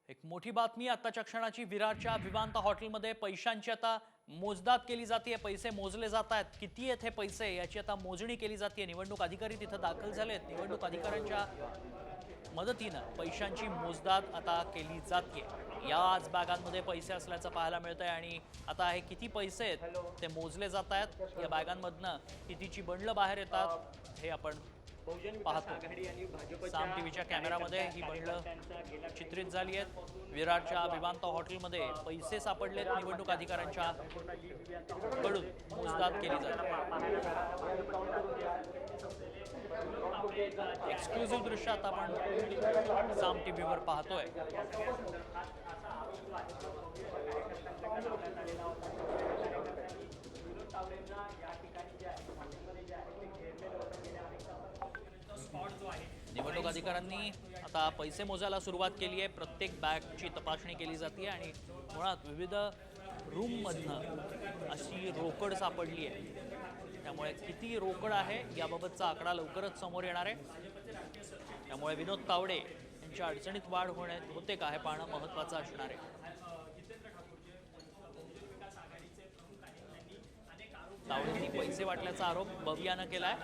एक मोठी बातमी आत्ताच्या क्षणाची विरारच्या विवांत हॉटेलमध्ये पैशांची आता मोजदाद केली जाते। पैसे मोजले जात आहेत। किती आहेत हे पैसे याची आता मोजणी केली जाते। निवडणूक अधिकारी तिथे दाखल झालेत। निवडणूक अधिकाऱ्यांच्या मदतीनं पैशांची मोजदाद आता केली जाते। याच बॅगांमध्ये पैसे असल्याचं पाहायला मिळतंय आणि आता हे किती पैसे आहेत ते मोजले जात आहेत। या बॅगांमधनं कितीची बंडलं बाहेर येतात हे आपण पाहतो। साम टीव्हीच्या कॅमेरामध्ये ही बंडलं चित्रित झाली आहेत। विरारच्या विवांत हॉटेलमध्ये पैसे सापडलेत। निवडणूक अधिकाऱ्यांच्या कडून मोजदाद केली जाते। एक्सक्लुझिव्ह दृश्य आता आपण साम टीव्हीवर पाहतोय। निवडणूक अधिकाऱ्यांनी आता पैसे मोजायला सुरुवात केली आहे। प्रत्येक बॅगची तपासणी केली जाते आणि मुळात विविध रूममधनं अशी रोकड सापडली आहे। त्यामुळे किती रोकड आहे याबाबतचा आकडा लवकरच समोर येणार आहे। त्यामुळे विनोद तावडे यांच्या अडचणीत वाढ होते का हे पाहणं महत्त्वाचं असणार आहे। तावडेंनी पैसे वाटल्याचा आरोप बवियानं केलाय।